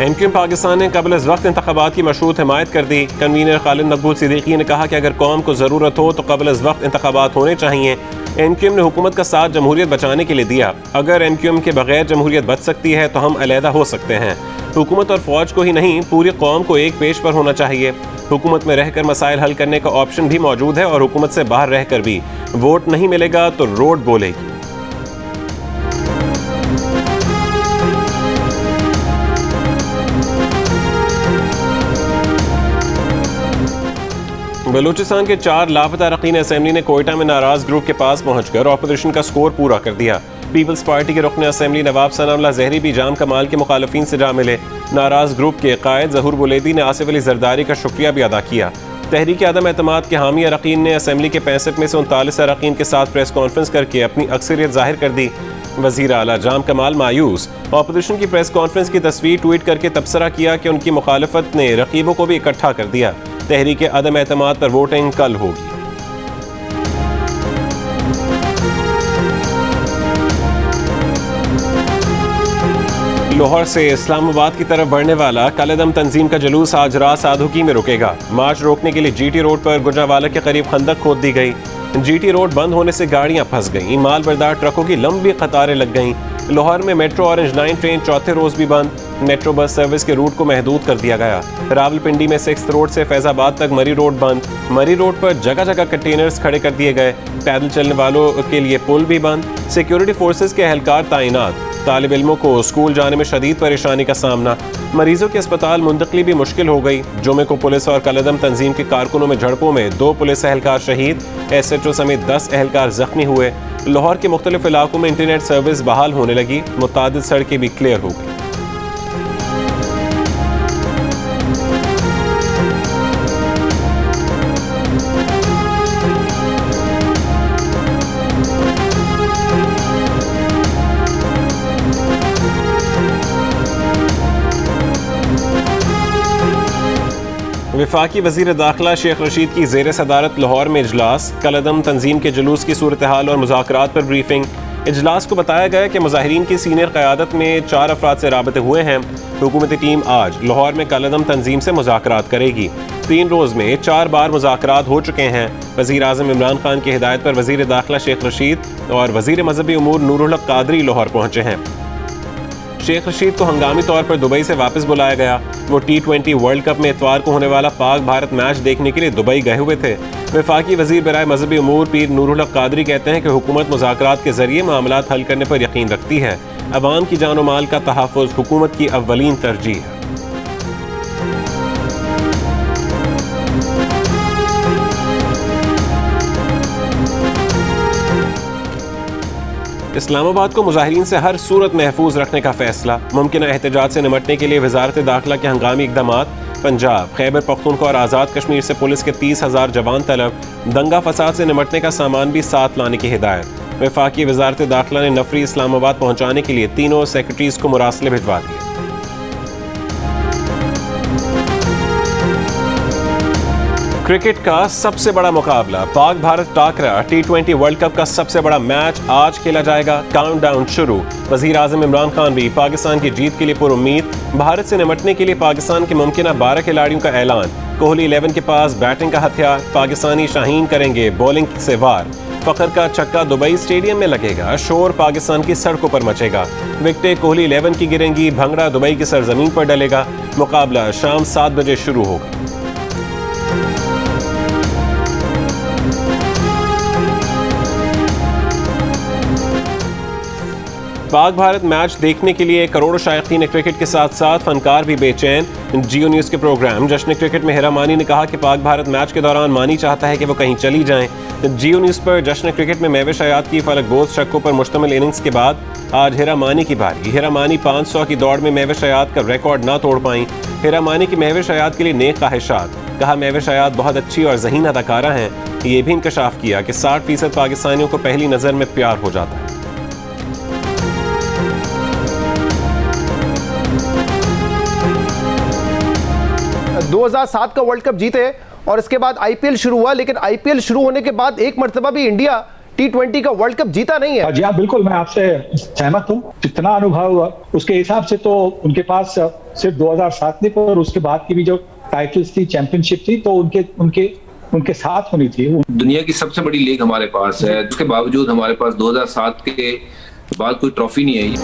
MQM Pakistan ने कबल अज़ वक्त इंतखाबात की मशरूत हिमायत कर दी। कन्वीनर खालिद मकबूल सिद्दीकी ने कहा कि अगर कौम को ज़रूरत हो तो कबल अज़ वक्त इंतखाबात होने चाहिए। एमक्यूएम ने हुकूमत का साथ जमहूरियत बचाने के लिए दिया। अगर एमक्यूएम के बगैर जमहूरियत बच सकती है तो हम अलहदा हो सकते हैं। हुकूमत और फौज को ही नहीं, पूरी कौम को एक पेश पर होना चाहिए। हुकूमत में रहकर मसाइल हल करने का ऑप्शन भी मौजूद है और हुकूमत से बाहर रहकर भी वोट नहीं मिलेगा तो रोड बोलेगी। बलूचिस्तान के 4 लापता अरकान असेंबली ने कोयटा में नाराज ग्रुप के पास पहुंचकर ऑपोजिशन का स्कोर पूरा कर दिया। पीपल्स पार्टी के रुकन असेंबली नवाब सनाउल्लाह ज़हरी भी जाम कमाल के मुखालफिन से जा मिले। नाराज ग्रुप के कायद ज़हूर बुलेदी ने आसिफ अली जरदारी का शुक्रिया भी अदा किया। तहरीक आदम एतमाद के हामी अरकान ने असेंबली के 65 में से 39 अरकान के साथ प्रेस कॉन्फ्रेंस करके अपनी अक्सरियत जाहिर कर दी। वज़ीर आला जाम कमाल मायूस। ऑपोजिशन की प्रेस कॉन्फ्रेंस की तस्वीर ट्वीट करके तबसरा किया कि उनकी मुखालफत ने रकीबों को भी इकट्ठा कर दिया। तहरीक आदम एतमाद पर वोटिंग कल होगी। लाहौर से इस्लामाबाद की तरफ बढ़ने वाला कलदम तंजीम का जुलूस आज रात साधुकी में रुकेगा। मार्च रोकने के लिए जीटी रोड पर गुजरावाला के करीब खंदक खोद दी गई। जीटी रोड बंद होने से गाड़ियां फंस गईं। माल बरदार ट्रकों की लंबी कतारें लग गईं। लाहौर में मेट्रो ऑरेंज लाइन ट्रेन चौथे रोज भी बंद। मेट्रो बस सर्विस के रूट को महदूद कर दिया गया। रावलपिंडी में 6th रोड से फैजाबाद तक मरी रोड बंद। मरी रोड पर जगह जगह कंटेनर्स खड़े कर दिए गए। पैदल चलने वालों के लिए पुल भी बंद। सिक्योरिटी फोर्सेज के एहलकार तैनात। तालिब इल्मों को स्कूल जाने में शदीद परेशानी का सामना। मरीजों के अस्पताल मुंतकली भी मुश्किल हो गई। जुमे को पुलिस और कलदम तंजीम के कारकुनों में झड़पों में 2 पुलिस एहलकार शहीद, SHO समेत 10 एहलकार जख्मी हुए। लाहौर के मुख्तलिफ इलाकों में इंटरनेट सर्विस बहाल होने लगी। मुतादिद सड़कें भी क्लियर हो गई। वफाकी वज़ीर दाखिला शेख रशीद की ज़ेर सदारत लाहौर में इजलास। कलदम तंजीम के जुलूस की सूरत हाल और मुज़ाकरात पर ब्रीफिंग। इजलास को बताया गया कि मुज़ाहिरीन की सीनियर क़यादत में 4 अफराद से राबते हुए हैं। हुकूमती टीम आज लाहौर में कलदम तंजीम से मुज़ाकरात करेगी। 3 रोज़ में 4 बार मुज़ाकरात हो चुके हैं। वज़ीर आज़म इमरान खान की हिदायत पर वज़ीर दाखिला शेख रशीद और वज़ीर मज़हबी उमूर नूरुल हक कादरी लाहौर पहुँचे हैं। शेख रशीद को हंगामी तौर पर दुबई से वापस बुलाया गया। वो T20 वर्ल्ड कप में इतवार को होने वाला पाक भारत मैच देखने के लिए दुबई गए हुए थे। वफाकी वज़ीर बराए मज़हबी उमूर पीर नूरुल हक कादरी कहते हैं कि हुकूमत मुज़ाकरात के ज़रिए मामलात हल करने पर यकीन रखती है। अवाम की जान व माल का तहफ़्फ़ुज़ हुकूमत की अव्वलीन तरजीह है। इस्लामाबाद को मुजाहिरीन से हर सूरत महफूज रखने का फैसला। मुमकिन एहतजाज से निमटने के लिए वजारत दाखिला के हंगामी इक़दामात। पंजाब, खैबर पख्तूनख्वा और आज़ाद कश्मीर से पुलिस के 30,000 जवान तलब। दंगा फसाद से निमटने का सामान भी साथ लाने की हिदायत। वफाकी वजारत दाखिला ने नफरी इस्लामाबाद पहुँचाने के लिए तीनों सेक्रेटरीज को मुरासले भिजवा दिए। क्रिकेट का सबसे बड़ा मुकाबला Pak Bharat टाकरा T20 world cup का सबसे बड़ा मैच आज खेला जाएगा। काउंटडाउन शुरू। वज़ीर आज़म इमरान खान भी पाकिस्तान की जीत के लिए पुरुम्मीद। भारत से निमटने के लिए पाकिस्तान के मुमकिन 12 खिलाड़ियों का ऐलान। कोहली 11 के पास बैटिंग का हथियार। पाकिस्तानी शाहीन करेंगे बॉलिंग से वार। फखर का छक्का दुबई स्टेडियम में लगेगा। शोर पाकिस्तान की सड़कों पर मचेगा। विकेटें कोहली 11 की गिरेंगी। भंगड़ा दुबई की सरजमीन पर डलेगा। मुकाबला शाम 7 बजे शुरू होगा। पाक भारत मैच देखने के लिए करोड़ों शायकीन क्रिकेट के साथ साथ फनकार भी बेचैन। जियो न्यूज़ के प्रोग्राम जश्न क्रिकेट में हिरा मानी ने कहा कि पाक भारत मैच के दौरान मानी चाहता है कि वो कहीं चली जाएं। जियो न्यूज़ पर जश्न क्रिकेट में महविश हयात की फलकबोज शक्कों पर मुश्तमिल इनिंग्स के बाद आज हिरा मानी की बारी। हिरा मानी 500 की दौड़ में महविश हयात का रिकॉर्ड ना तोड़ पाई। हिरा मानी की महविश हयात के लिए नेक ख्वाहिशात। कहा महविश हयात बहुत अच्छी और ज़हीन अदाकारा हैं। ये भी इंकशाफ किया कि 60% पाकिस्तानियों को पहली नज़र में प्यार हो जाता है। 2007 का वर्ल्ड कप जीते और इसके बाद IPL शुरू हुआ, लेकिन IPL शुरू होने के बाद एक मरतबा भी इंडिया T20 का वर्ल्ड कप जीता नहीं है। जी हाँ, बिल्कुल मैं आपसे सहमत हूँ। जितना अनुभव उसके हिसाब से तो उनके पास सिर्फ 2007 नहीं पर उसके बाद की भी जो टाइटल्स थी, चैंपियनशिप थी, तो उनके साथ होनी थी। दुनिया की सबसे बड़ी लीग हमारे पास है, उसके बावजूद हमारे पास 2007 के बाद कोई ट्रॉफी नहीं आई।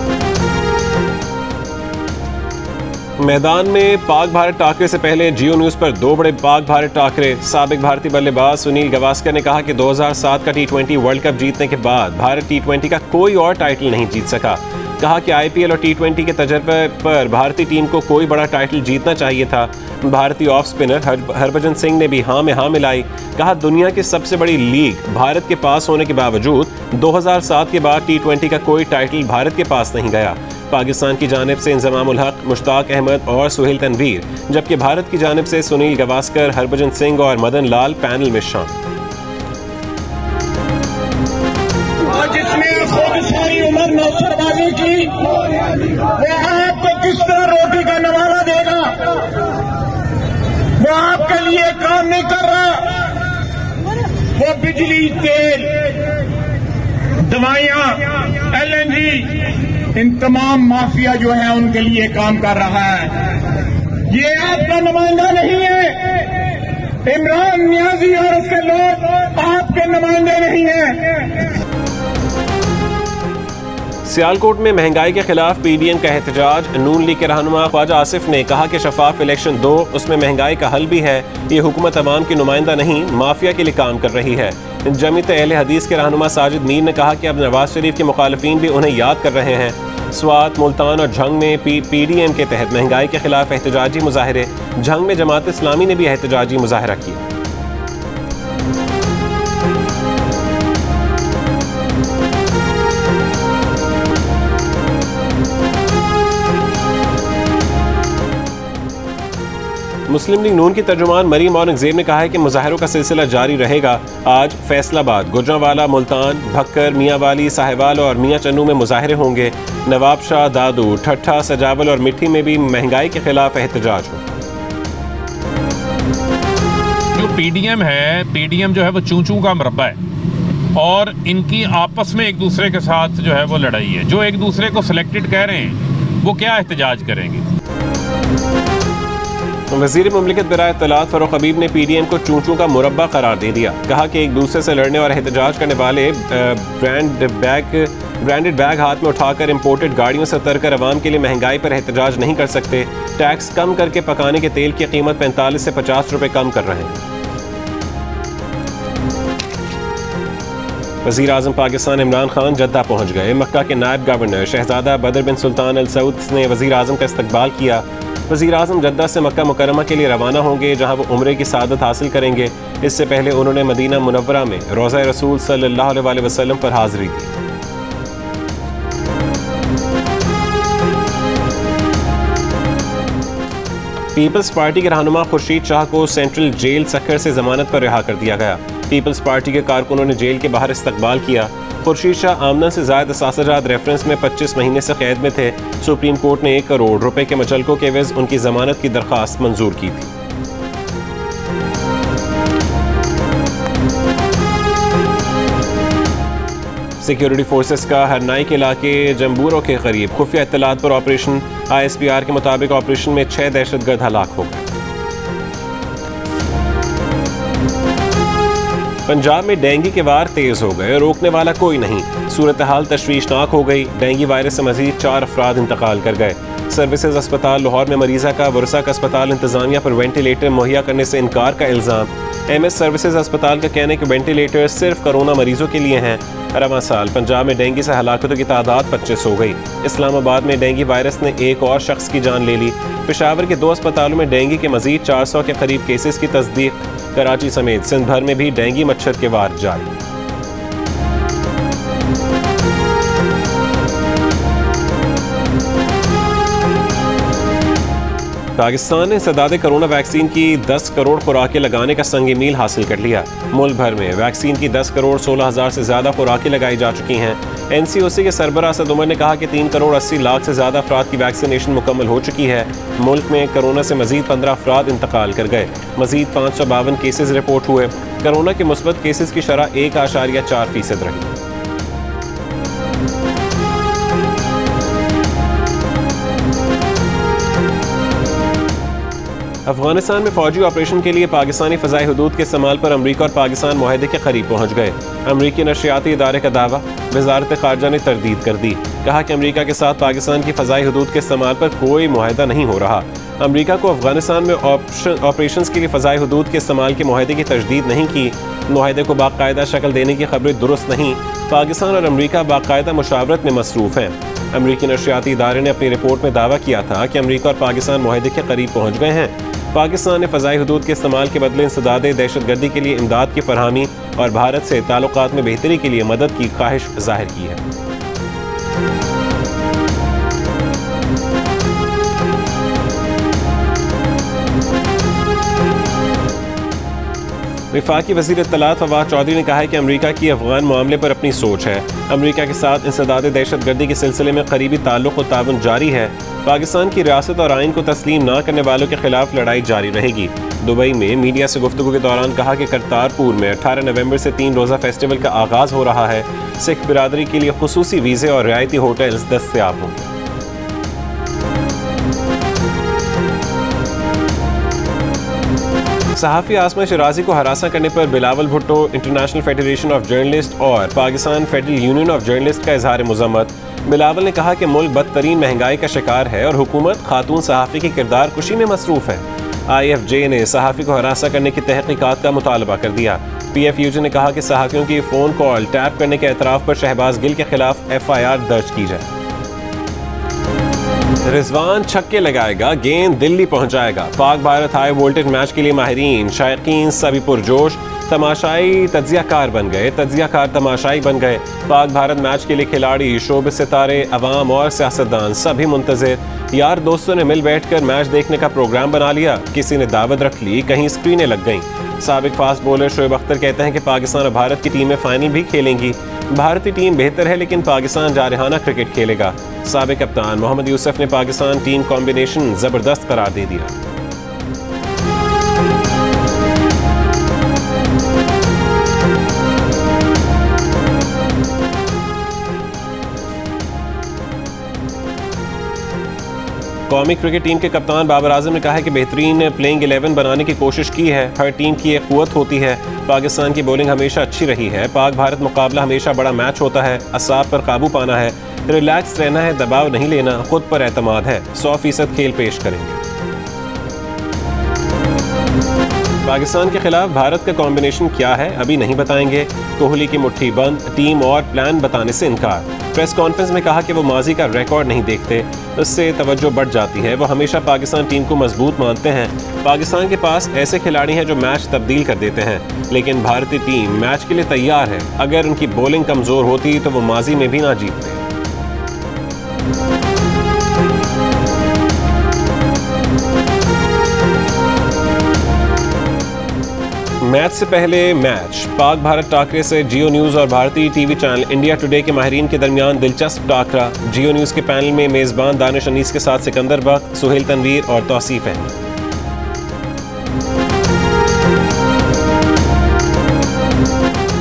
मैदान में पाक भारत टाकरे से पहले जियो न्यूज पर दो बड़े पाक भारत टाकरे। साबिक भारतीय बल्लेबाज सुनील गावस्कर ने कहा कि 2007 का T20 वर्ल्ड कप जीतने के बाद भारत T20 का कोई और टाइटल नहीं जीत सका। कहा कि IPL और T20 के तजर्बे पर भारतीय टीम को कोई बड़ा टाइटल जीतना चाहिए था। भारतीय ऑफ स्पिनर हरभजन सिंह ने भी हाँ में हाँ मिलाई। कहा दुनिया की सबसे बड़ी लीग भारत के पास होने के बावजूद 2007 के बाद T20 का कोई टाइटल भारत के पास नहीं गया। पाकिस्तान की जानिब से इंजमाम उल हक, मुश्ताक अहमद और सुहेल तनवीर, जबकि भारत की जानिब से सुनील गावस्कर, हरभजन सिंह और मदन लाल पैनल में शामिल। जिसने खुद सारी उम्र नौकरबाजी की, वो आपको किस तरह रोटी का नवाला देगा? वो आपके लिए काम नहीं कर रहा। वो बिजली, तेल, दवाइयां, LNG, इन तमाम माफिया जो है उनके लिए काम कर रहा है। ये आपका नुमाइंदा नहीं है। इमरान नियाजी और उसके लोग आपके नुमाइंदे नहीं हैं। सियालकोट में महंगाई के खिलाफ PDM का एहतजाज। नून लीग के रहनुमा ख्वाजा आसिफ ने कहा कि शफाफ इलेक्शन दो, उसमें महंगाई का हल भी है। ये हुकूमत अवाम की नुमाइंदा नहीं, माफिया के लिए काम कर रही है। जमीयत अहले हदीस के रहनुमा साजिद मीर ने कहा कि अब नवाज शरीफ के मुखालिफिन भी उन्हें याद कर रहे हैं। स्वात, मुल्तान और झंग में PDM के तहत महंगाई के खिलाफ एहतजाजी मुजाहरे। झंग में जमात इस्लामी ने भी एहतजाजी मुजाहरा किया। मुस्लिम लीग नून की तर्जुमान मरीम औरंगजेब ने कहा है कि मुजाहरों का सिलसिला जारी रहेगा। आज फैसलाबाद, गुजरांवाला, मुल्तान, भक्कर, मियांवाली, साहिवाल और मियां चन्नू में मुजाहरे होंगे। नवाबशाह, दादू, ठट्ठा, सजावल और मिट्टी में भी महंगाई के खिलाफ एहतजाज हो। जो PDM है, PDM जो है वो चूं-चूं का मरबा है और इनकी आपस में एक दूसरे के साथ जो है वो लड़ाई है। जो एक दूसरे को सिलेक्टेड कह रहे हैं वो क्या एहतजाज करेंगे? वज़ीर मुमलिकत बराए इत्तलात फ़ारूक हबीब ने PDM को चूं-चूं का मुरब्बा करार दे दिया। कहा कि एक दूसरे से लड़ने और एहतजाज करने वाले ब्रांडेड बैग हाथ में उठाकर इम्पोर्टेड गाड़ियों से उतरकर अवाम के लिए महंगाई पर एहतजाज नहीं कर सकते। टैक्स कम करके पकाने के तेल की कीमत 45 से 50 रुपये कम कर रहे हैं। वज़ीर आज़म पाकिस्तान इमरान खान जद्दा पहुँच गए। मक्का के नायब गवर्नर शहजादा बदर बिन सुल्तान अल सऊद ने वज़ीर आज़म का इस्तकबाल किया। वज़ीर आज़म जद्दा से मक्का मुकर्रमा के लिए रवाना होंगे, जहां वो उम्रे की सादत हासिल करेंगे। इससे पहले उन्होंने मदीना मुनव्वरा में रोज़ा रसूल सल्लल्लाहु अलैहि वसल्लम पर हाज़िरी दी। पीपल्स पार्टी के रहनुमा खुर्शीद शाह को सेंट्रल जेल सक्खर से जमानत पर रिहा कर दिया गया। पीपल्स पार्टी के कारकुनों ने जेल के बाहर इस्तकबाल किया। खुर्शीद शाह आमदन से ज़ायद असासाजात रेफरेंस में 25 महीने से कैद में थे। सुप्रीम कोर्ट ने 1 करोड़ रुपए के मुचलकों के एवज उनकी जमानत की दरख्वास्त मंजूर की थी। सिक्योरिटी फोर्सेस का हरनाई के इलाके जम्बूरों के करीब खुफिया इत्तलात पर ऑपरेशन। ISPR के मुताबिक ऑपरेशन में 6 दहशतगर्द हलाक हो गए। पंजाब में डेंगू के वार तेज हो गए, रोकने वाला कोई नहीं। सूरत हाल तशवीशनाक हो गई। डेंगू वायरस से मजीद 4 अफराद इंतकाल कर गए। सर्विसेज अस्पताल लाहौर में मरीजा का वरसा का अस्पताल इंतजामिया पर वेंटिलेटर मुहैया करने से इनकार का इल्ज़ाम। MS सर्विसेज अस्पताल का कहना है कि वेंटिलेटर सिर्फ कोरोना मरीजों के लिए हैं। रवां साल पंजाब में डेंगू से हलाकतों की तादाद 25 हो गई। इस्लामाबाद में डेंगू वायरस ने एक और शख्स की जान ले ली। पेशावर के 2 अस्पतालों में डेंगू के मजीद 400 के करीब केसेस की तस्दीक। कराची समेत सिंध भर में भी डेंगू मच्छर के वार जारी। पाकिस्तान ने सदाद कोरोना वैक्सीन की 10 करोड़ खुराकें लगाने का संग मील हासिल कर लिया। मुल्क भर में वैक्सीन की 10 करोड़ 16 हज़ार से ज़्यादा खुराकें लगाई जा चुकी हैं। NCOC के सरबराह असद उमर ने कहा कि 3 करोड़ 80 लाख से ज़्यादा अफराद की वैक्सीनेशन मुकम्मल हो चुकी है। मुल्क में कोरोना से मजीद 15 अफराद इंतकाल कर गए। मजीद 552 केसेज रिपोर्ट हुए। कोरोना के मुस्बत केसेज की शरह 1.4% रही। अफगानिस्तान में फौजी ऑपरेशन के लिए पाकिस्तानी फ़ज़ाई हुदूद के इस्तेमाल पर अमरीका और पाकिस्तान मुआहदे के करीब पहुँच गए। अमरीकी नशरियाती इदारे का दावा, वज़ारत ख़ारजा ने तरदीद कर दी। कहा कि अमरीका के साथ पाकिस्तान की फ़ज़ाई हुदूद के इस्तेमाल पर कोई मुआहदा नहीं हो रहा। अमरीका को अफगानिस्तान में ऑपरेशन के लिए फ़ज़ाई हुदूद के इस्तेमाल के मुआहदे की तजदीद नहीं की। मुआहदे को बाकायदा शक्ल देने की खबरें दुरुस्त नहीं। पाकिस्तान और अमरीका बाकायदा मुशावरत में मसरूफ़ हैं। अमरीकी नशरियाती इदारे ने अपनी रिपोर्ट में दावा किया था कि अमरीका और पाकिस्तान मुआहदे के करीब पहुँच गए हैं। पाकिस्तान ने फ़ज़ाई हुदूद के इस्तेमाल के बदले इंसदादे दहशतगर्दी के लिए इमदाद की फरहमी और भारत से ताल्लुकात में बेहतरी के लिए मदद की ख्वाहिश जाहिर की है। वफाकी वज़ीर इत्तलात फवाद चौधरी ने कहा है कि अमरीका की अफगान मामले पर अपनी सोच है। अमरीका के साथ इंसदादे दहशतगर्दी के सिलसिले में करीबी ताल्लुक़ और ताउन जारी है। पाकिस्तान की रियासत और आइन को तस्लीम न करने वालों के खिलाफ लड़ाई जारी रहेगी। दुबई में मीडिया से गुफ्तगू के दौरान कहा कि करतारपुर में 18 नवंबर से 3 रोज़ा फेस्टिवल का आगाज़ हो रहा है। सिख बिरादरी के लिए खुसूसी वीज़े और रियायती होटल्स दस्तयाब होंगे। सहाफ़ी आसमा शिराजी को हरासा करने पर Bilawal Bhutto, International Federation of Journalist और Pakistan Federal Union of Journalist का इजहार मुज़म्मत। बिलावल ने कहा कि मुल्क बदतरीन महंगाई का शिकार है और हुकूमत खातून सहाफ़ी की किरदार कुशी में मसरूफ़ है। IFJ ने सहाफ़ी को हरासा करने की तहक़ीक़ात का मुतालबा कर दिया। PFUJ ने कहा कि सहाफ़ियों की फ़ोन कॉल टैप करने के एतराफ़ पर शहबाज गिल के खिलाफ FIR दर्ज की जाए। रिजवान छक्के लगाएगा, गेंद दिल्ली पहुंचाएगा। Pak Bharat high voltage match के लिए माहिरीन शायकीन सभी पुरजोश। तमाशाई तज्जियाकार बन गए, तज्जियाकार तमाशाई बन गए। पाक भारत मैच के लिए खिलाड़ी, शोबे सितारे, अवाम और सियासतदान सभी मुंतज़िर। यार दोस्तों ने मिल बैठकर मैच देखने का प्रोग्राम बना लिया। किसी ने दावत रख ली, कहीं स्क्रीनें लग गईं। साबिक फास्ट बॉलर शोएब अख्तर कहते हैं कि पाकिस्तान और भारत की टीमें फाइनल भी खेलेंगी। भारतीय टीम बेहतर है लेकिन पाकिस्तान जारहाना क्रिकेट खेलेगा। साबिक कप्तान मोहम्मद यूसुफ ने पाकिस्तान टीम कॉम्बिनेशन जबरदस्त करार दे दिया। कौमी क्रिकेट टीम के कप्तान बाबर आजम ने कहा है कि बेहतरीन प्लेइंग 11 बनाने की कोशिश की है। हर टीम की एक कुव्वत होती है। पाकिस्तान की बॉलिंग हमेशा अच्छी रही है। पाक भारत मुकाबला हमेशा बड़ा मैच होता है। असाब पर काबू पाना है, रिलैक्स रहना है, दबाव नहीं लेना, खुद पर एतमाद है। 100% खेल पेश करेंगे। पाकिस्तान के खिलाफ भारत का कॉम्बिनेशन क्या है अभी नहीं बताएंगे। कोहली की मुट्ठी बंद, टीम और प्लान बताने से इनकार। प्रेस कॉन्फ्रेंस में कहा कि वो माजी का रिकॉर्ड नहीं देखते, उससे तवज्जो बढ़ जाती है। वो हमेशा पाकिस्तान टीम को मजबूत मानते हैं। पाकिस्तान के पास ऐसे खिलाड़ी हैं जो मैच तब्दील कर देते हैं, लेकिन भारतीय टीम मैच के लिए तैयार है। अगर उनकी बॉलिंग कमज़ोर होती तो वो माजी में भी ना जीतते। मैच से पहले मैच, पाक भारत टाकरे से जियो न्यूज़ और भारतीय टीवी चैनल इंडिया टुडे के माहिरीन के दरमियान दिलचस्प टाकरा। जियो न्यूज़ के पैनल में मेज़बान दानिश अनीस के साथ सिकंदर बख्त, सुहेल तनवीर और तौसीफ अहमद।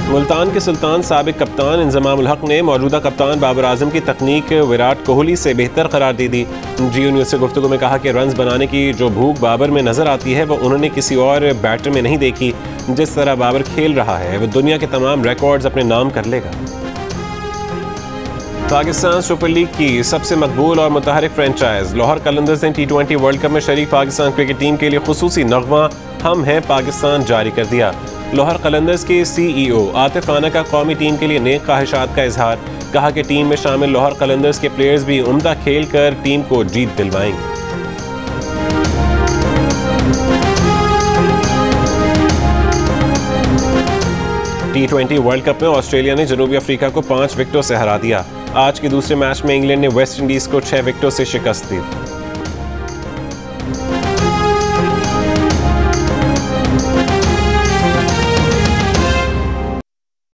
मुल्तान के सुल्तान साबिक कप्तान इंजमामुल हक ने मौजूदा कप्तान बाबर आजम की तकनीक विराट कोहली से बेहतर करार दे दी। जियो न्यूज़ से गुफ्तगू में कहा कि रन्स बनाने की जो भूख बाबर में नजर आती है वो उन्होंने किसी और बैटर में नहीं देखी। जिस तरह बाबर खेल रहा है वो दुनिया के तमाम रिकॉर्ड्स अपने नाम कर लेगा। पाकिस्तान सुपर लीग की सबसे मकबूल और मुतहरिक फ्रेंचाइज लाहौर कलंदर्स ने T20 वर्ल्ड कप में शरीक पाकिस्तान क्रिकेट टीम के लिए खुसूसी नगमा हम हैं पाकिस्तान जारी कर दिया। लाहौर कलंदर्स के CEO आतिफ राना का कौमी टीम के लिए नेक ख्वाहिशात का इजहार। कहा कि टीम में शामिल लाहौर कलंदर्स के प्लेयर्स भी उम्दा खेल कर टीम को जीत दिलवाएंगे। T20 वर्ल्ड कप में ऑस्ट्रेलिया ने जनूबी अफ्रीका को 5 विकेटों से हरा दिया। आज के दूसरे मैच में इंग्लैंड ने वेस्ट इंडीज को 6 विकेटों से शिकस्त दी।